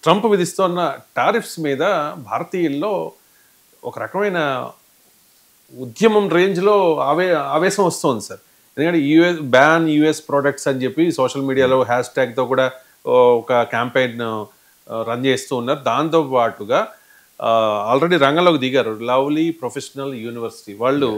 Trump విధిస్తున్న tariffs మీద భారతీయుల్లో ఒక రకమైన ఉద్యమం రేంజ్లో ఆవేశం వస్తుంది సార్. ఎందుకంటే యుఎస్ ప్రొడక్ట్స్ అని చెప్పి సోషల్ మీడియాలో హ్యాష్ ట్యాగ్తో కూడా ఒక క్యాంపెయిన్ రన్ చేస్తూ ఉన్నారు. దాంతో పాటుగా ఆల్రెడీ రంగంలోకి దిగారు లవ్లీ ప్రొఫెషనల్ యూనివర్సిటీ వాళ్ళు.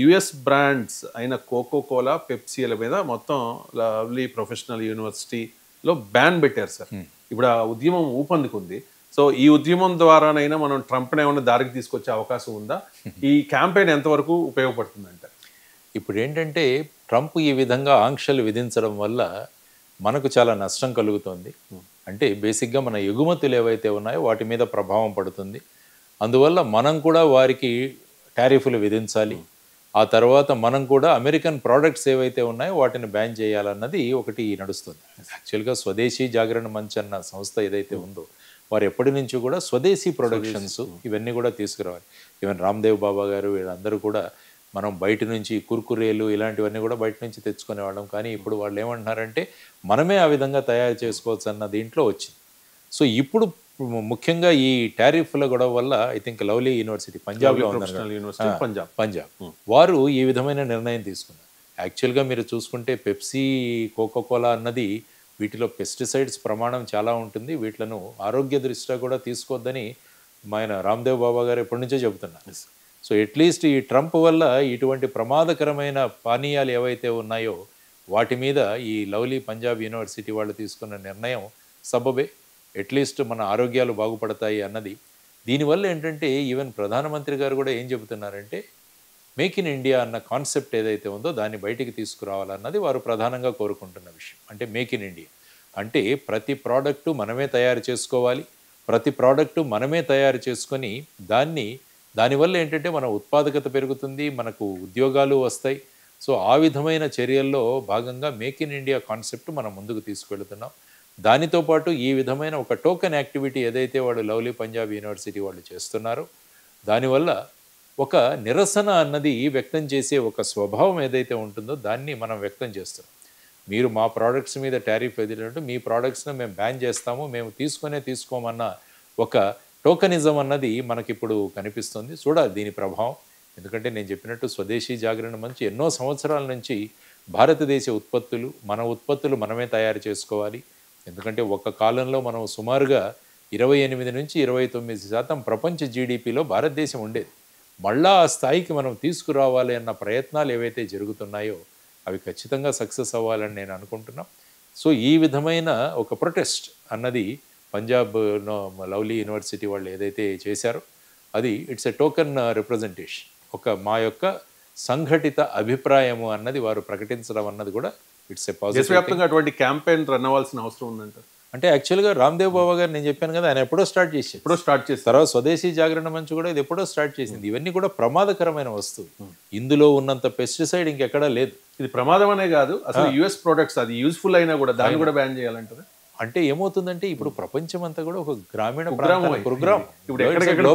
యుఎస్ బ్రాండ్స్ అయిన కోకో కోలా, పెప్సీల మీద మొత్తం లవ్లీ ప్రొఫెషనల్ యూనివర్సిటీలో బ్యాన్ పెట్టారు సార్. ఇప్పుడు ఆ ఉద్యమం ఊపందుకుంది. సో ఈ ఉద్యమం ద్వారానైనా మనం ట్రంప్ని ఏమైనా దారికి తీసుకొచ్చే అవకాశం ఉందా? ఈ క్యాంపెయిన్ ఎంతవరకు ఉపయోగపడుతుందంట? ఇప్పుడు ఏంటంటే ట్రంప్ ఈ విధంగా ఆంక్షలు విధించడం వల్ల మనకు చాలా నష్టం కలుగుతుంది. అంటే బేసిక్గా మన ఎగుమతులు ఏవైతే ఉన్నాయో వాటి మీద ప్రభావం పడుతుంది. అందువల్ల మనం కూడా వారికి టారిఫ్లు విధించాలి. ఆ తర్వాత మనం కూడా అమెరికన్ ప్రోడక్ట్స్ ఏవైతే ఉన్నాయో వాటిని బ్యాన్ చేయాలన్నది ఒకటి నడుస్తుంది. యాక్చువల్గా స్వదేశీ జాగరణ మంచ్ అన్న సంస్థ ఏదైతే ఉందో వారు ఎప్పటి నుంచి కూడా స్వదేశీ ప్రొడక్షన్స్ ఇవన్నీ కూడా తీసుకురావాలి. ఈవెన్ రామ్దేవ్ బాబా గారు వీళ్ళందరూ కూడా మనం బయట నుంచి కుర్కురేలు ఇలాంటివన్నీ కూడా బయట నుంచి తెచ్చుకునేవాళ్ళం. కానీ ఇప్పుడు వాళ్ళు ఏమంటున్నారంటే మనమే ఆ విధంగా తయారు చేసుకోవచ్చు అన్న దీంట్లో వచ్చింది. సో ఇప్పుడు ముఖ్యంగా ఈ టారిఫ్ల గొడవ వల్ల ఐ థింక్ లవ్లీ యూనివర్సిటీ పంజాబ్లో పంజాబ్ వారు ఈ విధమైన నిర్ణయం తీసుకున్నారు. యాక్చువల్గా మీరు చూసుకుంటే పెప్సీ, కోకోకోలా అన్నది వీటిలో పెస్టిసైడ్స్ ప్రమాణం చాలా ఉంటుంది. వీటిలను ఆరోగ్య దృష్ట్యా కూడా తీసుకోవద్దని ఆయన రామ్దేవ్ బాబా గారు ఎప్పటి నుంచో చెబుతున్నారు. సో అట్లీస్ట్ ఈ ట్రంప్ వల్ల ఇటువంటి ప్రమాదకరమైన పానీయాలు ఏవైతే ఉన్నాయో వాటి మీద ఈ లవ్లీ పంజాబ్ యూనివర్సిటీ వాళ్ళు తీసుకున్న నిర్ణయం సబబే. అట్లీస్ట్ మన ఆరోగ్యాలు బాగుపడతాయి అన్నది. దీనివల్ల ఏంటంటే ఈవెన్ ప్రధానమంత్రి గారు కూడా ఏం చెబుతున్నారంటే మేక్ ఇన్ ఇండియా అన్న కాన్సెప్ట్ ఏదైతే ఉందో దాన్ని బయటికి తీసుకురావాలన్నది వారు ప్రధానంగా కోరుకుంటున్న విషయం. అంటే మేక్ ఇన్ ఇండియా అంటే ప్రతి ప్రోడక్టు మనమే తయారు చేసుకోవాలి. ప్రతి ప్రోడక్టు మనమే తయారు చేసుకొని దానివల్ల ఏంటంటే మన ఉత్పాదకత పెరుగుతుంది, మనకు ఉద్యోగాలు వస్తాయి. సో ఆ విధమైన చర్యల్లో భాగంగా మేక్ ఇన్ ఇండియా కాన్సెప్ట్ మనం ముందుకు తీసుకెళ్తున్నాం. దానితో పాటు ఈ విధమైన ఒక టోకెన్ యాక్టివిటీ ఏదైతే వాళ్ళు లవ్లీ పంజాబ్ యూనివర్సిటీ వాళ్ళు చేస్తున్నారో దానివల్ల ఒక నిరసన అన్నది వ్యక్తం చేసే ఒక స్వభావం ఏదైతే ఉంటుందో దాన్ని మనం వ్యక్తం చేస్తున్నాం. మీరు మా ప్రోడక్ట్స్ మీద టారిఫ్ ఎదిరినట్టు మీ ప్రోడక్ట్స్ని మేము బ్యాన్ చేస్తాము, మేము తీసుకోమన్న ఒక టోకనిజం అన్నది మనకిప్పుడు కనిపిస్తుంది. చూడాలి దీని ప్రభావం. ఎందుకంటే నేను చెప్పినట్టు స్వదేశీ జాగరణ మంచి ఎన్నో సంవత్సరాల నుంచి భారతదేశ ఉత్పత్తులు, మన ఉత్పత్తులు మనమే తయారు చేసుకోవాలి. ఎందుకంటే ఒక కాలంలో మనం సుమారుగా 28 నుంచి 29% ప్రపంచ జీడిపిలో భారతదేశం ఉండేది. మళ్ళా ఆ స్థాయికి మనం తీసుకురావాలి అన్న ప్రయత్నాలు ఏవైతే జరుగుతున్నాయో అవి ఖచ్చితంగా సక్సెస్ అవ్వాలని నేను అనుకుంటున్నాను. సో ఈ విధమైన ఒక ప్రొటెస్ట్ అన్నది పంజాబ్ లవ్లీ యూనివర్సిటీ వాళ్ళు ఏదైతే చేశారో అది ఇట్స్ ఎ టోకెన్ రిప్రజెంటేషన్. ఒక మా యొక్క సంఘటిత అభిప్రాయము అన్నది వారు ప్రకటించడం అన్నది కూడా ఇట్స్ ఎ పాజిటివ్. దేశవ్యాప్తంగా అటువంటి క్యాంపెయిన్ రన్ అవ్వాల్సిన అవసరం ఉందంట. అంటే యాక్చువల్గా రామ్దేవ్ బాబా గారు నేను చెప్పాను కదా ఆయన ఎప్పుడో స్టార్ట్ చేసి తర్వాత స్వదేశీ జాగరణ మంచు కూడా ఇది ఎప్పుడో స్టార్ట్ చేసింది. ఇవన్నీ కూడా ప్రమాదకరమైన వస్తువులు. ఇందులో ఉన్నంత పెస్టిసైడ్ ఇంకెక్కడా లేదు. ఇది ప్రమాదం అనే కాదు అసలు యుఎస్ ప్రొడక్ట్స్ అది యూస్ఫుల్ అయినా కూడా దాన్ని కూడా బ్యాన్ చేయాలంటారు. అంటే ఏమవుతుందంటే ఇప్పుడు ప్రపంచం అంతా కూడా ఒక గ్రామీణ కుగ్రామం. ఇప్పుడు ఎక్కడికెక్కడ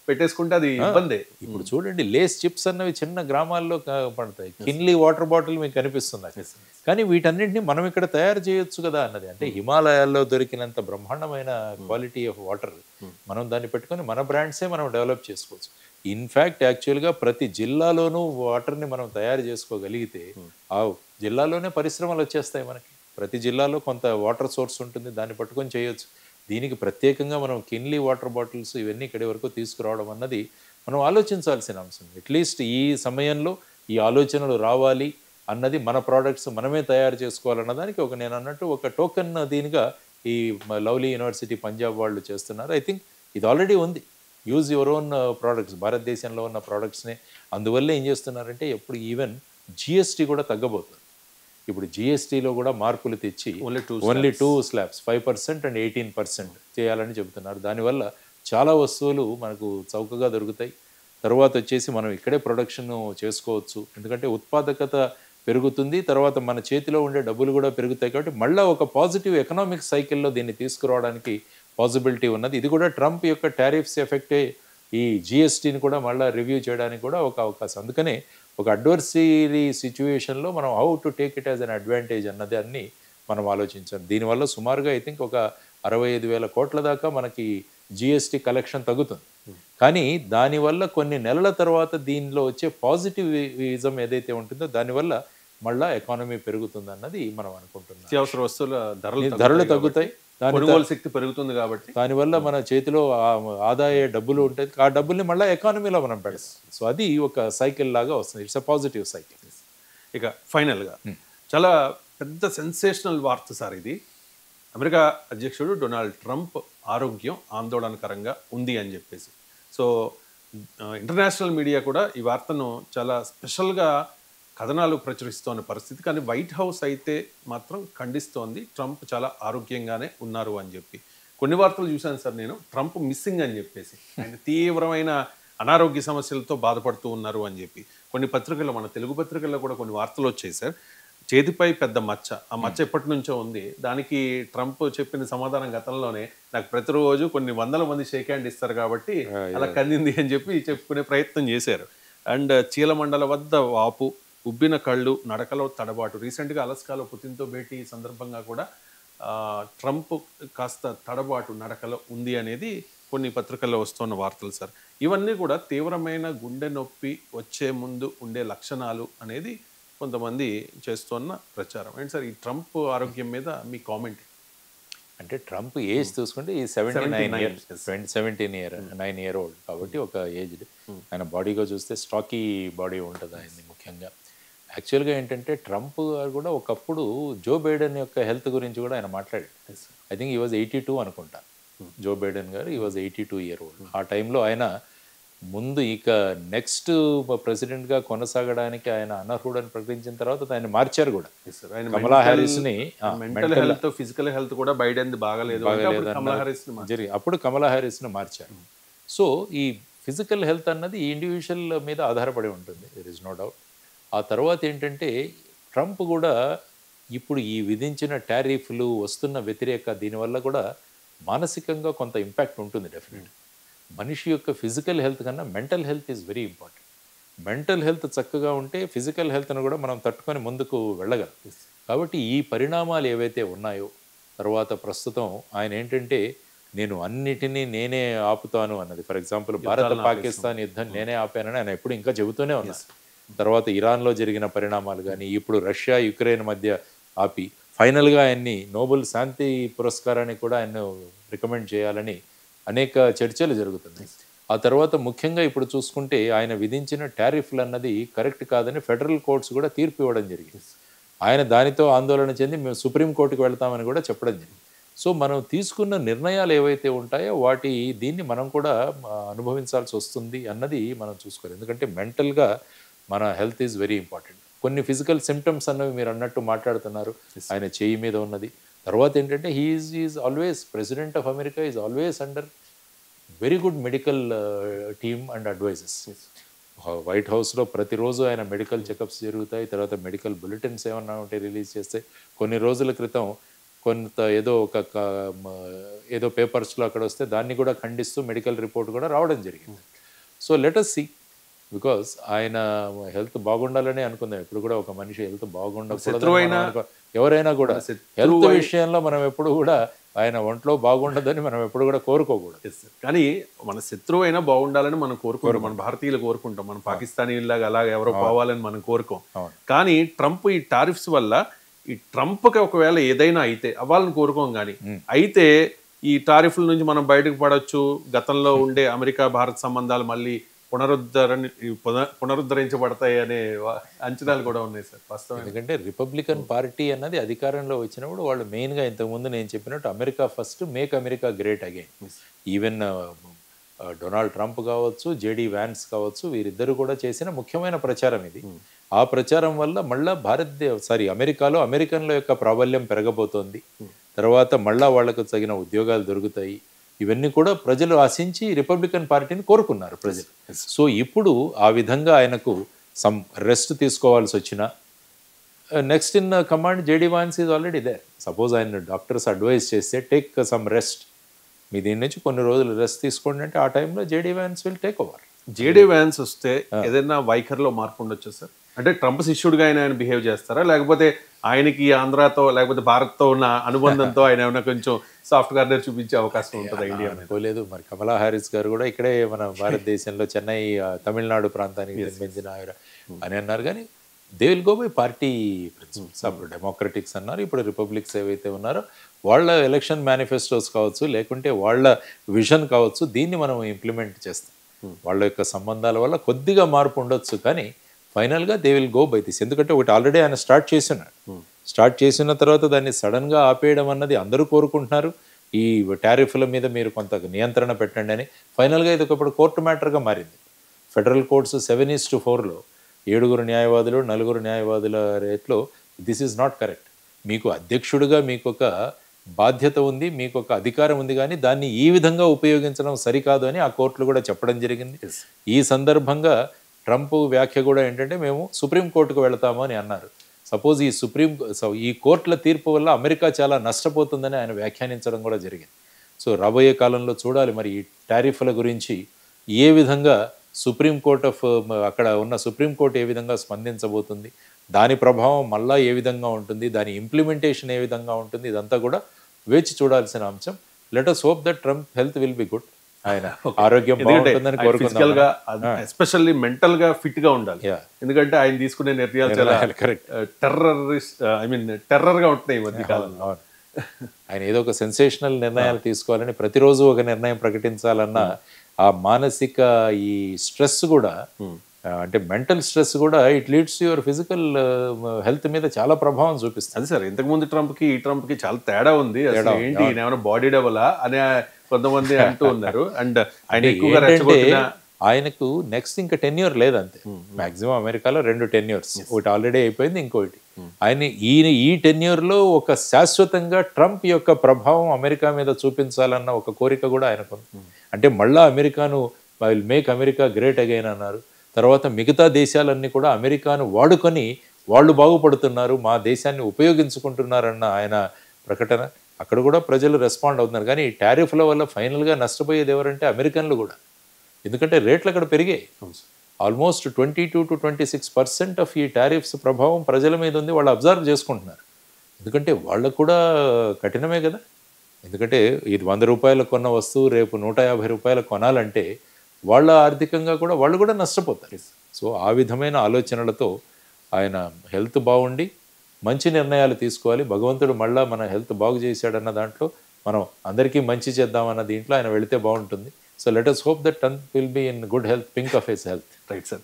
పెట్టేసుకుంటే అది ఇబ్బంది. ఇప్పుడు చూడండి లేస్ చిప్స్ అన్నవి చిన్న గ్రామాల్లో పడతాయి. కిన్లీ వాటర్ బాటిల్ మీకు కనిపిస్తుంది. కానీ వీటన్నింటినీ మనం ఇక్కడ తయారు చేయొచ్చు కదా అన్నది. అంటే హిమాలయాల్లో దొరికినంత బ్రహ్మాండమైన క్వాలిటీ ఆఫ్ వాటర్ మనం దాన్ని పెట్టుకొని మన బ్రాండ్సే మనం డెవలప్ చేసుకోవచ్చు. ఇన్ఫ్యాక్ట్ యాక్చువల్గా ప్రతి జిల్లాలోనూ వాటర్ని మనం తయారు చేసుకోగలిగితే ఆ జిల్లాలోనే పరిశ్రమలు వచ్చేస్తాయి మనకి. ప్రతి జిల్లాలో కొంత వాటర్ సోర్స్ ఉంటుంది, దాన్ని పట్టుకొని చేయొచ్చు. దీనికి ప్రత్యేకంగా మనం కిన్లీ వాటర్ బాటిల్స్ ఇవన్నీ ఇక్కడి వరకు తీసుకురావడం అన్నది మనం ఆలోచించాల్సిన అంశం. అట్లీస్ట్ ఈ సమయంలో ఈ ఆలోచనలు రావాలి అన్నది మన ప్రోడక్ట్స్ మనమే తయారు చేసుకోవాలన్న దానికి నేను అన్నట్టు ఒక టోకెన్ దీనిగా ఈ లవ్లీ యూనివర్సిటీ పంజాబ్ వాళ్ళు చేస్తున్నారు. ఐ థింక్ ఇది ఆల్రెడీ ఉంది. యూజ్ యువర్ ఓన్ ప్రోడక్ట్స్, భారతదేశంలో ఉన్న ప్రోడక్ట్స్ని. అందువల్ల ఏం చేస్తున్నారంటే ఎప్పుడు ఈవెన్ జిఎస్టీ కూడా తగ్గబోతుంది. ఇప్పుడు జిఎస్టీలో కూడా మార్పులు తెచ్చి ఓన్లీ 2 స్లాబ్స్ 5% అండ్ 18% చేయాలని చెబుతున్నారు. దానివల్ల చాలా వస్తువులు మనకు చౌకగా దొరుకుతాయి. తర్వాత వచ్చేసి మనం ఇక్కడే ప్రొడక్షన్ చేసుకోవచ్చు. ఎందుకంటే ఉత్పాదకత పెరుగుతుంది, తర్వాత మన చేతిలో ఉండే డబ్బులు కూడా పెరుగుతాయి. కాబట్టి మళ్ళీ ఒక పాజిటివ్ ఎకనామిక్ సైకిల్లో దీన్ని తీసుకురావడానికి పాసిబిలిటీ ఉన్నది. ఇది కూడా ట్రంప్ యొక్క టారిఫ్స్ ఎఫెక్టే ఈ జిఎస్టీని కూడా మళ్ళీ రివ్యూ చేయడానికి కూడా ఒక అవకాశం. అందుకనే ఒక అడ్వర్సరీ సిచ్యువేషన్లో మనం how to take it as an advantage అన్నది అన్ని మనం ఆలోచించాలి. దీనివల్ల సుమారుగా ఐ థింక్ ఒక 65,000 కోట్ల దాకా మనకి జిఎస్టీ కలెక్షన్ తగ్గుతుంది. కానీ దానివల్ల కొన్ని నెలల తర్వాత దీనిలో వచ్చే పాజిటివిజం ఏదైతే ఉంటుందో దానివల్ల మళ్ళా ఎకానమీ పెరుగుతుంది అన్నది మనం అనుకుంటున్నాం. అత్యవసర వస్తువుల ధరలు తగ్గుతాయి, కొనుగోలు శక్తి పెరుగుతుంది కాబట్టి దానివల్ల మన చేతిలో ఆదాయ డబ్బులు ఉంటాయి, ఆ డబ్బుల్ని మళ్ళీ ఎకానమీలో మనం పెడతాం. సో అది ఒక సైకిల్ లాగా వస్తుంది. It's a positive cycle. ఇక ఫైనల్గా చాలా పెద్ద సెన్సేషనల్ వార్త సార్ ఇది. అమెరికా అధ్యక్షుడు డొనాల్డ్ ట్రంప్ ఆరోగ్యం ఆందోళనకరంగా ఉంది అని చెప్పేసి. సో ఇంటర్నేషనల్ మీడియా కూడా ఈ వార్తను చాలా స్పెషల్గా కథనాలు ప్రచురిస్తోన్న పరిస్థితి. కానీ వైట్ హౌస్ అయితే మాత్రం ఖండిస్తోంది, ట్రంప్ చాలా ఆరోగ్యంగానే ఉన్నారు అని చెప్పి. కొన్ని వార్తలు చూశాను సార్ నేను, ట్రంప్ మిస్సింగ్ అని చెప్పేసి, ఆయన తీవ్రమైన అనారోగ్య సమస్యలతో బాధపడుతూ ఉన్నారు అని చెప్పి. కొన్ని పత్రికల్లో, మన తెలుగు పత్రికల్లో కూడా కొన్ని వార్తలు వచ్చాయి సార్. చేతిపై పెద్ద మచ్చ, ఆ మచ్చ ఎప్పటి నుంచో ఉంది. దానికి ట్రంప్ చెప్పిన సమాధానం గతంలోనే, నాకు ప్రతిరోజు కొన్ని వందల మంది షేక్ హ్యాండ్ ఇస్తారు కాబట్టి అలా కందింది అని చెప్పి చెప్పుకునే ప్రయత్నం చేశారు. అండ్ చీలమండల వద్ద వాపు, ఉబ్బిన కళ్ళు, నడకలో తడబాటు. రీసెంట్గా అలస్కాలో పుతిన్తో భేటీ సందర్భంగా కూడా ట్రంప్ కాస్త తడబాటు నడకలో ఉంది అనేది కొన్ని పత్రికల్లో వస్తున్న వార్తలు సార్. ఇవన్నీ కూడా తీవ్రమైన గుండె నొప్పి వచ్చే ముందు ఉండే లక్షణాలు అనేది కొంతమంది చేస్తున్న ప్రచారం. ఏంటి సార్ ఈ ట్రంప్ ఆరోగ్యం మీద మీ కామెంట్? అంటే ట్రంప్ ఏజ్ చూసుకుంటే ఈ 9 ఇయర్ ఓల్డ్ కాబట్టి ఒక ఏజ్డ్. ఆయన బాడీగా చూస్తే స్టాకీ బాడీ ఉంటుంది ఆయనది ముఖ్యంగా. యాక్చువల్గా ఏంటంటే ట్రంప్ గారు కూడా ఒకప్పుడు జో బైడెన్ యొక్క హెల్త్ గురించి కూడా ఆయన మాట్లాడాడు. ఐ థింక్ ఈ వాజ్ 82 అనుకుంటా. జో బైడెన్ గారు ఈ వాజ్ 82 ఇయర్ ఓల్డ్. ఆ టైంలో ఆయన ముందు ఇక నెక్స్ట్ ప్రెసిడెంట్గా కొనసాగడానికి ఆయన అనర్హుడని ప్రకటించిన తర్వాత ఆయన మార్చారు కూడా. కమలా హ్యారిస్ని, మెంటల్ హెల్త్, ఫిజికల్ హెల్త్ కూడా బైడెన్ బాగలేదు అప్పుడు కమలా హ్యారిస్ని మార్చారు. సో ఈ ఫిజికల్ హెల్త్ అన్నది ఈ ఇండివిజువల్ మీద ఆధారపడి ఉంటుంది, దెర్ ఇస్ నో డౌట్. ఆ తర్వాత ఏంటంటే ట్రంప్ కూడా ఇప్పుడు ఈ విధించిన టారిఫ్లు, వస్తున్న వ్యతిరేక, దీనివల్ల కూడా మానసికంగా కొంత ఇంపాక్ట్ ఉంటుంది డెఫినెట్. మనిషి యొక్క ఫిజికల్ హెల్త్ కన్నా mental health is very important. Mental health చక్కగా ఉంటే ఫిజికల్ హెల్త్ను కూడా మనం తట్టుకొని ముందుకు వెళ్ళగలం. కాబట్టి ఈ పరిణామాలు ఏవైతే ఉన్నాయో, తర్వాత ప్రస్తుతం ఆయన ఏంటంటే నేను అన్నిటినీ నేనే ఆపుతాను అన్నది. ఫర్ ఎగ్జాంపుల్ భారత పాకిస్తాన్ యుద్ధం నేనే ఆపానని ఆయన ఎప్పుడు ఇంకా చెబుతూనే ఉన్నారు. తర్వాత ఇరాన్లో జరిగిన పరిణామాలు కానీ, ఇప్పుడు రష్యా యుక్రెయిన్ మధ్య ఆపి ఫైనల్గా ఆయన్ని నోబెల్ శాంతి పురస్కారాన్ని కూడా ఆయన్ను రికమెండ్ చేయాలని అనేక చర్చలు జరుగుతున్నాయి. ఆ తర్వాత ముఖ్యంగా ఇప్పుడు చూసుకుంటే ఆయన విధించిన టారిఫ్లు అన్నది కరెక్ట్ కాదని ఫెడరల్ కోర్ట్స్ కూడా తీర్పు ఇవ్వడం జరిగింది. ఆయన దానితో ఆందోళన చెంది మేము సుప్రీంకోర్టుకు వెళ్తామని కూడా చెప్పడం జరిగింది. సో మనం తీసుకున్న నిర్ణయాలు ఏవైతే ఉంటాయో దీన్ని మనం కూడా అనుభవించాల్సి వస్తుంది అన్నది మనం చూసుకోవాలి. ఎందుకంటే మెంటల్గా మన హెల్త్ ఈజ్ వెరీ ఇంపార్టెంట్. కొన్ని ఫిజికల్ సిమ్టమ్స్ అన్నవి మీరు అన్నట్టు మాట్లాడుతున్నారు, ఆయన చేయి మీద ఉన్నది. తర్వాత ఏంటంటే is always president of America, is always under very good medical team and advises. White హౌస్లో ప్రతిరోజు ఆయన మెడికల్ చెకప్స్ జరుగుతాయి. తర్వాత మెడికల్ బులెటిన్స్ ఏమన్నా ఉంటే రిలీజ్ చేస్తే, కొన్ని రోజుల క్రితం కొంత ఏదో పేపర్స్లో అక్కడ వస్తే దాన్ని కూడా ఖండిస్తూ మెడికల్ రిపోర్ట్ కూడా రావడం జరిగింది. So let us see, because ఆయన హెల్త్ బాగుండాలని అనుకుందాం. ఎప్పుడు కూడా ఒక మనిషి హెల్త్ బాగుండకూడదు, ఎవరైనా కూడా హెల్త్ విషయంలో మనం ఎప్పుడు కూడా ఆయన ఒంట్లో బాగుండదని మనం ఎప్పుడు కూడా కోరుకోకూడదు. కానీ మన శత్రువు అయినా బాగుండాలని మనం కోరుకుంటాం, మన భారతీయులు కోరుకుంటాం. మన పాకిస్తానీలాగా అలాగ ఎవరో పోవాలని మనం కోరుకోం. కానీ ట్రంప్ ఈ టారిఫ్స్ వల్ల, ఈ ట్రంప్కి ఒకవేళ ఏదైనా అయితే అవ్వాలని కోరుకోం, కానీ అయితే ఈ టారిఫ్ల నుంచి మనం బయటకు పడవచ్చు. గతంలో ఉండే అమెరికా భారత్ సంబంధాలు మళ్ళీ పునరుద్ధరించబడతాయి అనే అంచనాలు కూడా ఉన్నాయి సార్ వాస్తవం. ఎందుకంటే రిపబ్లికన్ పార్టీ అన్నది అధికారంలో వచ్చినప్పుడు వాళ్ళు మెయిన్గా ఇంతకుముందు నేను చెప్పినట్టు America first, make America great again. Even Donald Trump కావచ్చు, జేడీ వ్యాన్స్ కావచ్చు, వీరిద్దరు కూడా చేసిన ముఖ్యమైన ప్రచారం ఇది. ఆ ప్రచారం వల్ల మళ్ళా అమెరికాలో అమెరికన్ల యొక్క ప్రాబల్యం పెరగబోతోంది. తర్వాత మళ్ళా వాళ్లకు తగిన ఉద్యోగాలు దొరుకుతాయి. ఇవన్నీ కూడా ప్రజలు ఆశించి రిపబ్లికన్ పార్టీని కోరుకున్నారు ప్రజలు. సో ఇప్పుడు ఆ విధంగా ఆయనకు సమ్ రెస్ట్ తీసుకోవాల్సి వచ్చిన next in command JD Vance is already there. Suppose ఆయన డాక్టర్స్ అడ్వైజ్ చేస్తే టేక్ సమ్ రెస్ట్, మీ దీని నుంచి కొన్ని రోజులు రెస్ట్ తీసుకోండి అంటే ఆ టైంలో JD Vance will take over. JD Vance వస్తే ఏదైనా వైఖరిలో మార్పు ఉండొచ్చు సార్? అంటే ట్రంప్ శిష్యుడిగా ఆయన బిహేవ్ చేస్తారా, లేకపోతే ఆయనకి ఆంధ్రాతో లేకపోతే భారత్తో ఉన్న అనుబంధంతో ఆయన ఏమైనా కొంచెం సాఫ్ట్ కార్నర్ చూపించే అవకాశం ఉంటుందా ఇండియా మీద? అనుకోలేదు. మరి కమలా హారిస్ గారు కూడా ఇక్కడే మన భారతదేశంలో చెన్నై తమిళనాడు ప్రాంతానికి జన్మించిన ఆయన అని అన్నారు. కానీ they will go by party principles. అప్పుడు డెమోక్రటిక్స్ అన్నారు, ఇప్పుడు రిపబ్లిక్స్ ఏవైతే ఉన్నారో వాళ్ళ ఎలక్షన్ మేనిఫెస్టోస్ కావచ్చు, లేకుంటే వాళ్ళ విజన్ కావచ్చు, దీన్ని మనం ఇంప్లిమెంట్ చేస్తాం. వాళ్ళ యొక్క సంబంధాల వల్ల కొద్దిగా మార్పు ఉండొచ్చు, కానీ ఫైనల్గా they will go by this. ఎందుకంటే ఒకటి ఆల్రెడీ ఆయన స్టార్ట్ చేస్తున్నాడు. స్టార్ట్ చేసిన తర్వాత దాన్ని సడన్గా ఆపేయడం అన్నది అందరూ కోరుకుంటున్నారు. ఈ టారిఫ్ల మీద మీరు కొంత నియంత్రణ పెట్టండి అని. ఫైనల్గా ఇది ఒకప్పుడు కోర్టు మ్యాటర్గా మారింది. ఫెడరల్ కోర్ట్స్ 7:4లో 7 న్యాయవాదులు 4 న్యాయవాదుల రేట్లో దిస్ ఈజ్ నాట్ కరెక్ట్. మీకు అధ్యక్షుడిగా మీకు ఒక బాధ్యత ఉంది, మీకు ఒక అధికారం ఉంది, కానీ దాన్ని ఈ విధంగా ఉపయోగించడం సరికాదు అని ఆ కోర్టులు కూడా చెప్పడం జరిగింది. ఈ సందర్భంగా ట్రంప్ వ్యాఖ్య కూడా ఏంటంటే మేము సుప్రీంకోర్టుకు వెళతాము అని అన్నారు. సపోజ్ ఈ కోర్టుల తీర్పు వల్ల అమెరికా చాలా నష్టపోతుందని ఆయన వ్యాఖ్యానించడం కూడా జరిగింది. సో రాబోయే కాలంలో చూడాలి మరి ఈ టారిఫ్ల గురించి ఏ విధంగా అక్కడ ఉన్న సుప్రీంకోర్టు ఏ విధంగా స్పందించబోతుంది, దాని ప్రభావం మళ్ళా ఏ విధంగా ఉంటుంది, దాని ఇంప్లిమెంటేషన్ ఏ విధంగా ఉంటుంది, ఇదంతా కూడా వేచి చూడాల్సిన అంశం. Let us hope that Trump health will be good. ఆయన ఆరోగ్యం బాగుంటుందని కోరుకుందాం. ఎస్పెషల్లీ మెంటల్ గా ఫిట్ గా ఉండాలి. ఎందుకంటే ఆయన తీసుకునే నిర్ణయాలు చాలా టెర్రర్ గా ఉంటున్నాయి ఈ మధ్య కాలంలో. ఆయన ఏదో ఒక సెన్సేషనల్ నిర్ణయాలు తీసుకోవాలని, ప్రతిరోజు ఒక నిర్ణయం ప్రకటించాలన్న ఆ మానసిక ఈ స్ట్రెస్ కూడా, అంటే మెంటల్ స్ట్రెస్ కూడా it leads to your physical health మీద చాలా ప్రభావం చూపిస్తుంది. అది సార్, ఇంతకుముందు ట్రంప్కి ఈ ట్రంప్కి చాలా తేడా ఉంది. అసలు ఏంటి ఈయన ఏమైనా బాడీ డబలా అనే కొంతమంది అంటూ ఉన్నారు. అండ్ ఆయన ఎక్కువగా రెచ్చగొట్టిన ఆయనకు నెక్స్ట్ ఇంకా టెన్యూర్ లేదంతే. మాక్సిమం అమెరికాలో 2 టెన్యూర్స్, ఒకటి ఆల్రెడీ అయిపోయింది, ఇంకోటి ఆయన ఈ టెన్యూర్లో ఒక శాశ్వతంగా ట్రంప్ యొక్క ప్రభావం అమెరికా మీద చూపించాలన్న ఒక కోరిక కూడా ఆయనకు ఉంది. అంటే మళ్ళా అమెరికాను will make America great again అన్నారు. తర్వాత మిగతా దేశాలన్నీ కూడా అమెరికాను వాడుకొని వాళ్ళు బాగుపడుతున్నారు, మా దేశాన్ని ఉపయోగించుకుంటున్నారన్న ఆయన ప్రకటన. అక్కడ కూడా ప్రజలు రెస్పాండ్ అవుతున్నారు. కానీ ఈ టారిఫ్ల వల్ల ఫైనల్గా నష్టపోయేది ఎవరంటే అమెరికన్లు కూడా. ఎందుకంటే రేట్లు అక్కడ పెరిగాయి. ఆల్మోస్ట్ 22 to 26% ఆఫ్ ఈ టారిఫ్స్ ప్రభావం ప్రజల మీద ఉంది. వాళ్ళు అబ్జర్వ్ చేసుకుంటున్నారు. ఎందుకంటే వాళ్ళకు కూడా కఠినమే కదా. ఎందుకంటే ఇది 100 రూపాయలు కొన్న వస్తువు రేపు 150 రూపాయలు కొనాలంటే వాళ్ళ ఆర్థికంగా కూడా వాళ్ళు కూడా నష్టపోతారు. సో ఆ విధమైన ఆలోచనలతో ఆయన హెల్త్ బాగుండి మంచి నిర్ణయాలు తీసుకోవాలి. భగవంతుడు మళ్ళీ మన హెల్త్ బాగు చేశాడన్న దాంట్లో మనం అందరికీ మంచి చేద్దామన్న దీంట్లో ఆయన వెళితే బాగుంటుంది. So let us hope that Trump will be in good health, pink of his health. Right sir.